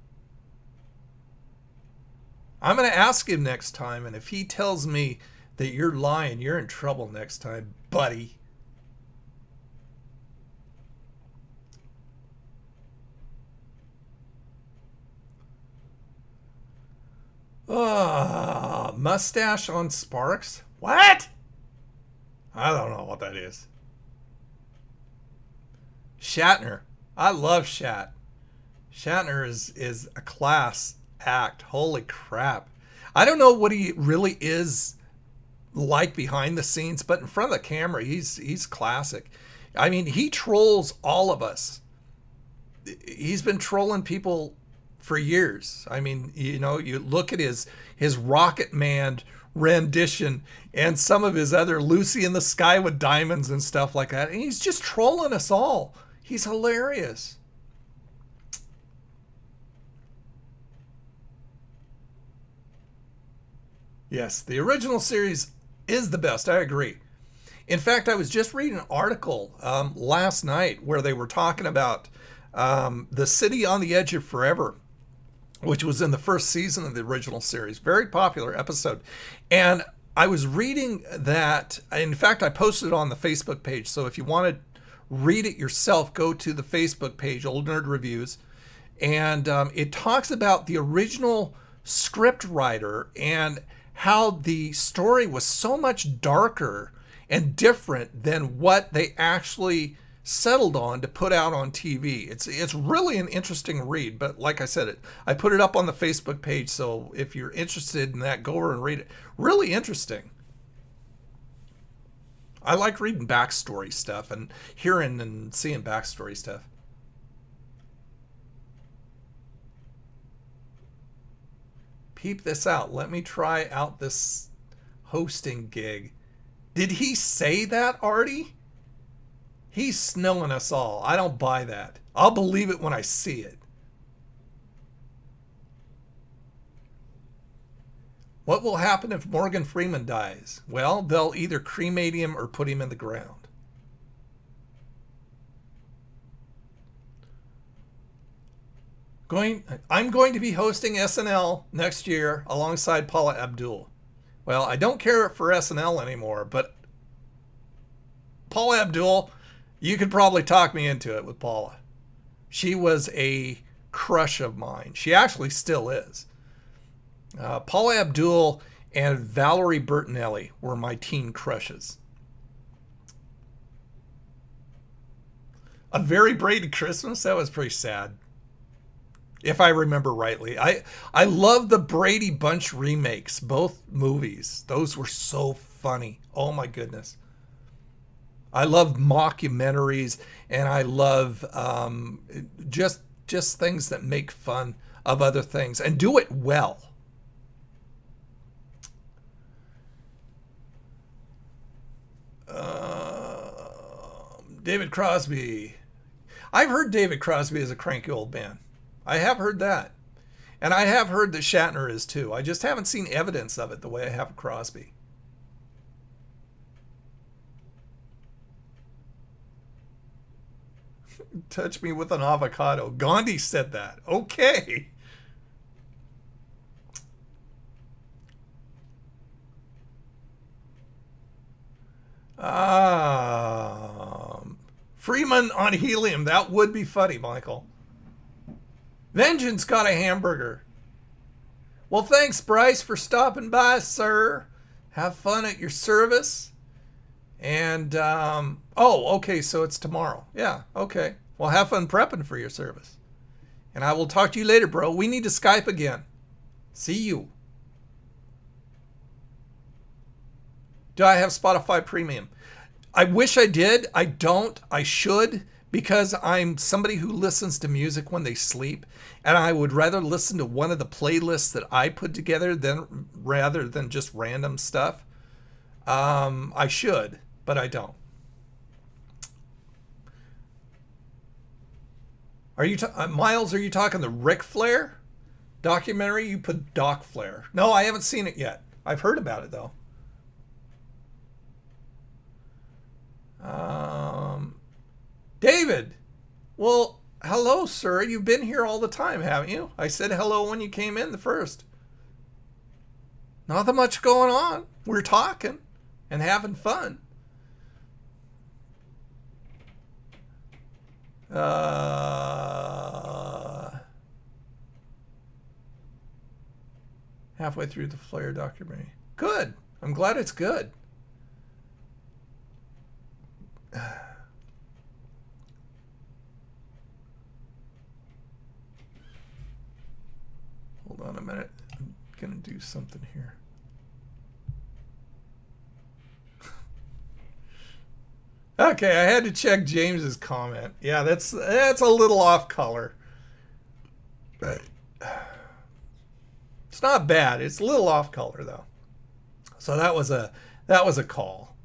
I'm going to ask him next time, and if he tells me that you're lying, you're in trouble next time, buddy. Mustache on Sparks? What? I don't know what that is. Shatner. I love Shat. Shatner is a class act. Holy crap. I don't know what he really is like behind the scenes, but in front of the camera, he's classic. I mean, he trolls all of us. He's been trolling people for years. I mean, you know, you look at his Rocket Man rendition and some of his other Lucy in the Sky with Diamonds and stuff like that, and he's just trolling us all. He's hilarious. Yes, the original series is the best. I agree. In fact, I was just reading an article last night where they were talking about The City on the Edge of Forever, which was in the first season of the original series. Very popular episode. And I was reading that. In fact, I posted it on the Facebook page. So if you want to read it yourself, go to the Facebook page, Old Nerd Reviews. And it talks about the original script writer and how the story was so much darker and different than what they actually settled on to put out on TV. It's really an interesting read, but like I said, I put it up on the Facebook page, so if you're interested in that, go over and read it. Really interesting. I like reading backstory stuff and hearing and seeing backstory stuff. Peep this out. Let me try out this hosting gig. Did he say that, Artie? He's snowing us all. I don't buy that. I'll believe it when I see it. What will happen if Morgan Freeman dies? Well, they'll either cremate him or put him in the ground. I'm going to be hosting SNL next year alongside Paula Abdul. Well, I don't care for SNL anymore, but Paula Abdul, you could probably talk me into it with Paula. She was a crush of mine. She actually still is. Paula Abdul and Valerie Bertinelli were my teen crushes. A Very Brady Christmas? That was pretty sad. If I remember rightly. I love the Brady Bunch remakes, both movies. Those were so funny. Oh my goodness. I love mockumentaries, and I love just things that make fun of other things and do it well. David Crosby. I've heard David Crosby is a cranky old man. I have heard that. And I have heard that Shatner is too. I just haven't seen evidence of it the way I have Crosby. Touch me with an avocado. Gandhi said that. Okay. Freeman on helium. That would be funny, Michael. Vengeance got a hamburger. Well, thanks, Bryce, for stopping by, sir. Have fun at your service. And, oh, okay, so it's tomorrow. Yeah, okay. Well, have fun prepping for your service. And I will talk to you later, bro. We need to Skype again. See you. Do I have Spotify Premium? I wish I did. I don't. I should, because I'm somebody who listens to music when they sleep, and I would rather listen to one of the playlists that I put together rather than just random stuff. I should, but I don't. Are you Miles? Are you talking the Ric Flair documentary? You put Doc Flair. No, I haven't seen it yet. I've heard about it though. David, well, hello, sir. You've been here all the time, haven't you? I said hello when you came in the first. Not that much going on. We're talking and having fun. Halfway through the Flair documentary. Good. I'm glad it's good. Hold on a minute. I'm gonna do something here. Okay, I had to check James's comment. Yeah, that's a little off color. But it's not bad. It's a little off color though. So that was a call.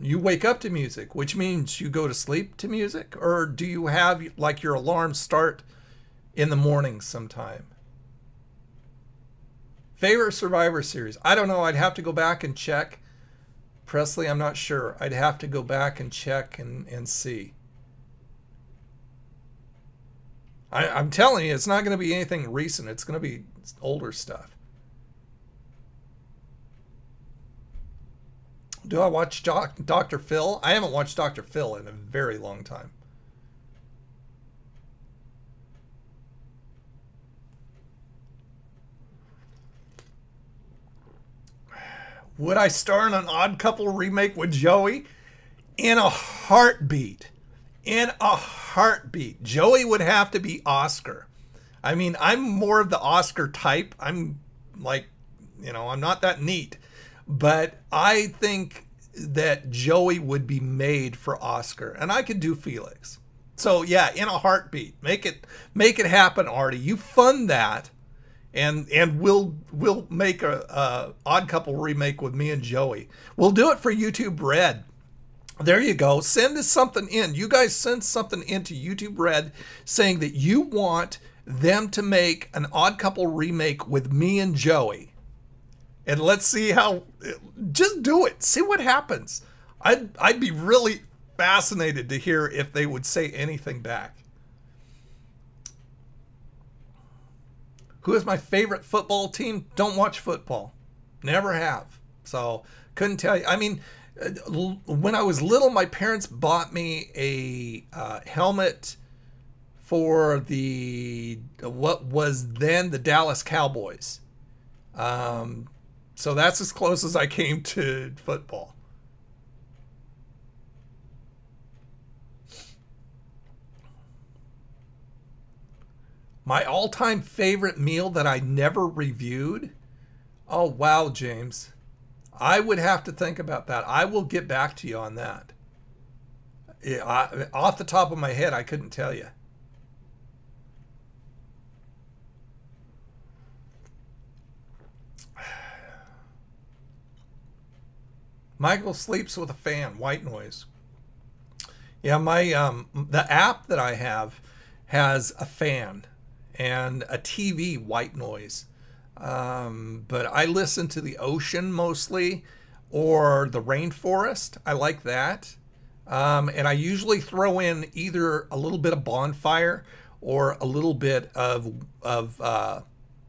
You wake up to music, which means you go to sleep to music, or do you have like your alarm start in the morning sometime? Favorite Survivor series? I don't know. I'd have to go back and check. Presley, I'm not sure. I'd have to go back and check and see. I'm telling you, it's not going to be anything recent. It's going to be older stuff. Do I watch Dr. Phil? I haven't watched Dr. Phil in a very long time. Would I star in an Odd Couple remake with Joey? In a heartbeat. In a heartbeat. Joey would have to be Oscar. I mean, I'm more of the Oscar type. I'm like, you know, I'm not that neat. But I think that Joey would be made for Oscar, and I could do Felix. So yeah, in a heartbeat, make it happen, Artie. You fund that, and we'll make a Odd Couple remake with me and Joey. We'll do it for YouTube Red. There you go. Send us something in. You guys send something into YouTube Red saying that you want them to make an Odd Couple remake with me and Joey. And let's see how, just do it. See what happens. I'd be really fascinated to hear if they would say anything back. Who is my favorite football team? Don't watch football. Never have. So couldn't tell you. I mean, when I was little, my parents bought me a helmet for what was then the Dallas Cowboys. So that's as close as I came to football. My all-time favorite meal that I never reviewed? Oh, wow, James. I would have to think about that. I will get back to you on that. Off the top of my head, I couldn't tell you. Michael sleeps with a fan, white noise. Yeah, my the app that I have has a fan and a TV, white noise. But I listen to the ocean mostly, or the rainforest. I like that. And I usually throw in either a little bit of bonfire or a little bit of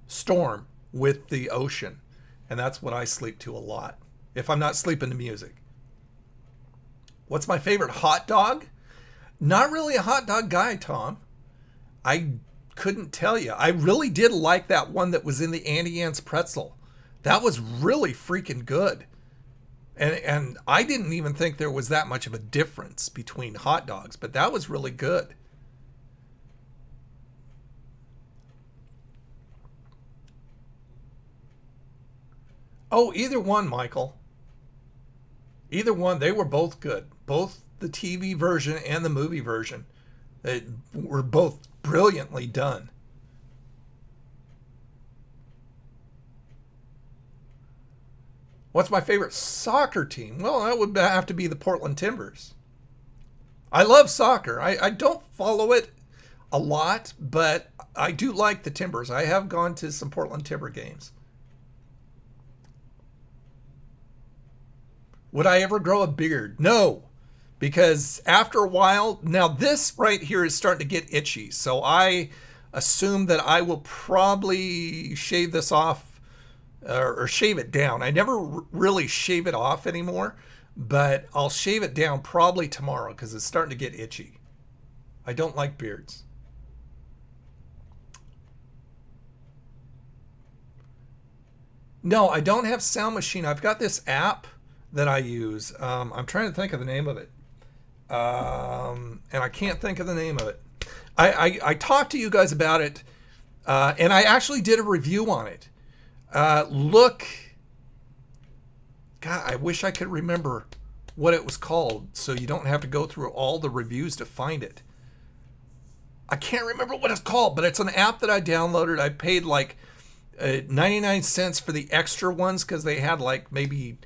storm with the ocean. And that's what I sleep to a lot, if I'm not sleeping to music. What's my favorite hot dog? Not really a hot dog guy, Tom. I couldn't tell you. I really did like that one that was in the Auntie Anne's pretzel. That was really freaking good. And I didn't even think there was that much of a difference between hot dogs, but that was really good. Oh, either one, Michael. Either one, they were both good. Both the TV version and the movie version. They were both brilliantly done. What's my favorite soccer team? Well, that would have to be the Portland Timbers. I love soccer. I don't follow it a lot, but I do like the Timbers. I have gone to some Portland Timber games. Would I ever grow a beard? No, because after a while, now this right here is starting to get itchy. So I assume that I will probably shave this off or shave it down. I never really shave it off anymore, but I'll shave it down probably tomorrow because it's starting to get itchy. I don't like beards. No, I don't have Sound Machine. I've got this app that I use. I'm trying to think of the name of it. And I can't think of the name of it. I talked to you guys about it, and I actually did a review on it. God, I wish I could remember what it was called so you don't have to go through all the reviews to find it. I can't remember what it's called, but it's an app that I downloaded. I paid like 99 cents for the extra ones because they had like maybe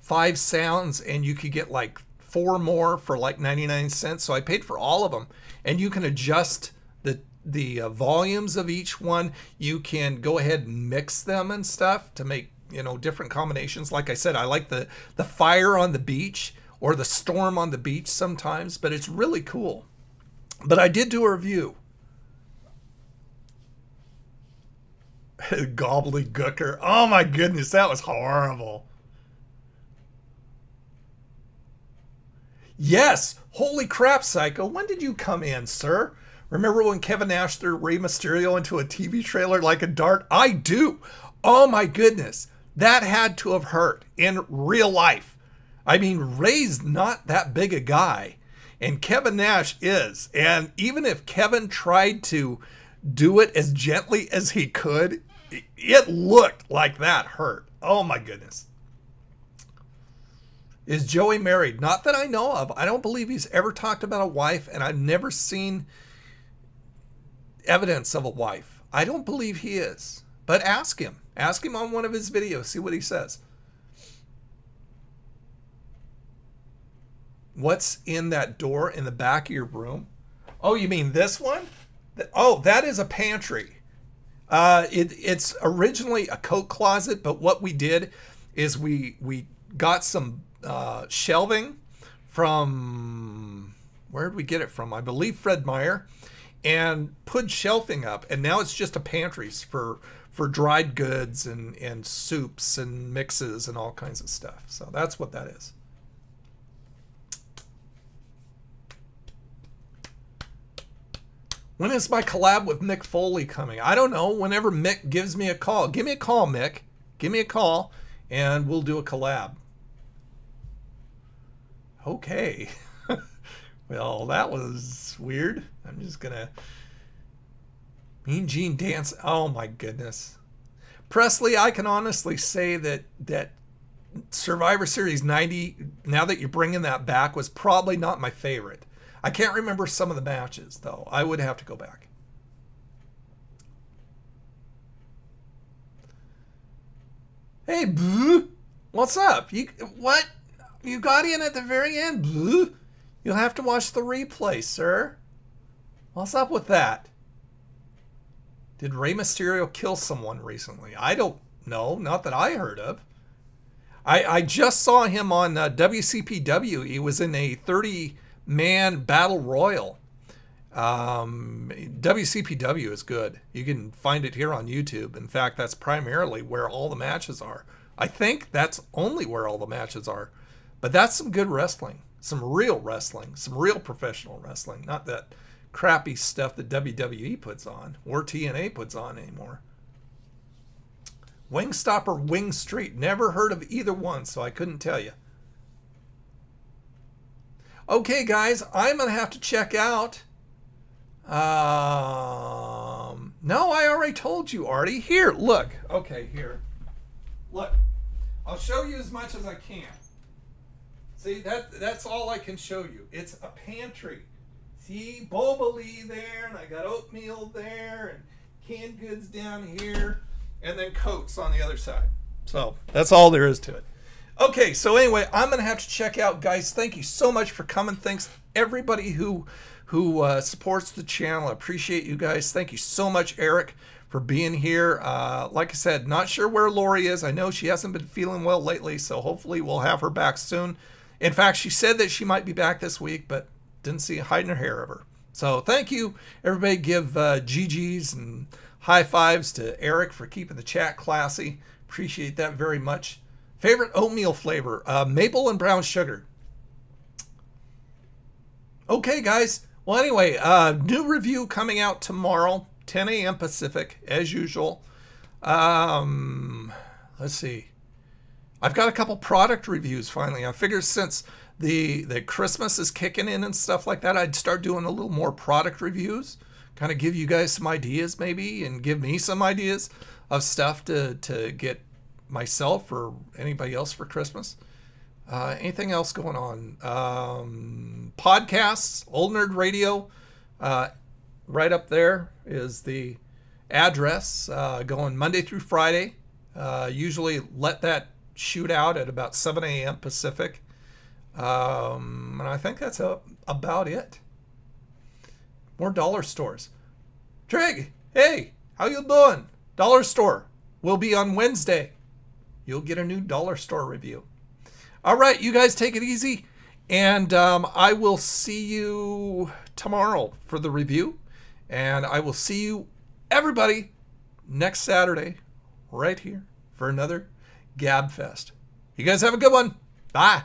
5 sounds and you could get like 4 more for like 99 cents. So I paid for all of them, and you can adjust the volumes of each one. You can go ahead and mix them and stuff to make, you know, different combinations. Like I said, I like the fire on the beach or the storm on the beach sometimes, but it's really cool. But I did do a review. Gobbledygooker. Oh my goodness, that was horrible. Yes, holy crap, Psycho. When did you come in, sir? Remember when Kevin Nash threw Rey Mysterio into a TV trailer like a dart? I do. Oh my goodness. That had to have hurt in real life. I mean, Rey's not that big a guy, and Kevin Nash is. And even if Kevin tried to do it as gently as he could, it looked like that hurt. Oh my goodness. Is Joey married? Not that I know of. I don't believe he's ever talked about a wife, and I've never seen evidence of a wife. I don't believe he is. But ask him. Ask him on one of his videos. See what he says. What's in that door in the back of your room? Oh, you mean this one? Oh, that is a pantry. It's originally a coat closet, but what we did is we got some shelving from, where did we get it from? I believe Fred Meyer, and put shelving up, and now it's just a pantry for dried goods and soups and mixes and all kinds of stuff. So that's what that is. When is my collab with Mick Foley coming? I don't know. Whenever Mick gives me a call. Give me a call, Mick. Give me a call, and we'll do a collab. Okay. Well, that was weird. I'm just gonna... Mean Gene dance. Oh my goodness. Presley, I can honestly say that Survivor Series 90, now that you're bringing that back, was probably not my favorite. I can't remember some of the matches, though. I would have to go back. Hey, Blue. What's up? What? You got in at the very end, Blue? You'll have to watch the replay, sir. What's up with that? Did Rey Mysterio kill someone recently? I don't know. Not that I heard of. I just saw him on WCPW. He was in a 30-man battle royal. WCPW is good. You can find it here on YouTube. In fact, that's primarily where all the matches are. I think that's only where all the matches are. But that's some good wrestling. Some real wrestling. Some real professional wrestling. Not that crappy stuff that WWE puts on or TNA puts on anymore. Wingstop or Wing Street. Never heard of either one, so I couldn't tell you. Okay, guys, I'm going to have to check out. No, I already told you, Artie. Here, look. Okay, here. Look. I'll show you as much as I can. See, that's all I can show you. It's a pantry. See, boba lee there, and I got oatmeal there, and canned goods down here, and then coats on the other side. So that's all there is to it. Okay, so anyway, I'm going to have to check out, guys. Thank you so much for coming. Thanks everybody who supports the channel. I appreciate you guys. Thank you so much, Eric, for being here. Like I said, not sure where Lori is. I know she hasn't been feeling well lately, so hopefully we'll have her back soon. In fact, she said that she might be back this week, but didn't see a hide in her hair of her. So thank you. Everybody give GGs and high fives to Eric for keeping the chat classy. Appreciate that very much. Favorite oatmeal flavor? Maple and brown sugar. Okay, guys. Well, anyway, new review coming out tomorrow, 10 a.m. Pacific, as usual. Let's see. I've got a couple product reviews finally. I figured since the Christmas is kicking in and stuff like that, I'd start doing a little more product reviews. Kind of give you guys some ideas maybe, and give me some ideas of stuff to get myself or anybody else for Christmas. Anything else going on? Podcasts, Old Nerd Radio. Right up there is the address, going Monday through Friday. Usually let that shoot out at about 7 a.m. Pacific. And I think that's about it. More dollar stores. Trig, hey, how you doing? Dollar store will be on Wednesday. You'll get a new dollar store review. All right, you guys take it easy. And I will see you tomorrow for the review. And I will see you, everybody, next Saturday right here for another Gab Fest. You guys have a good one. Bye.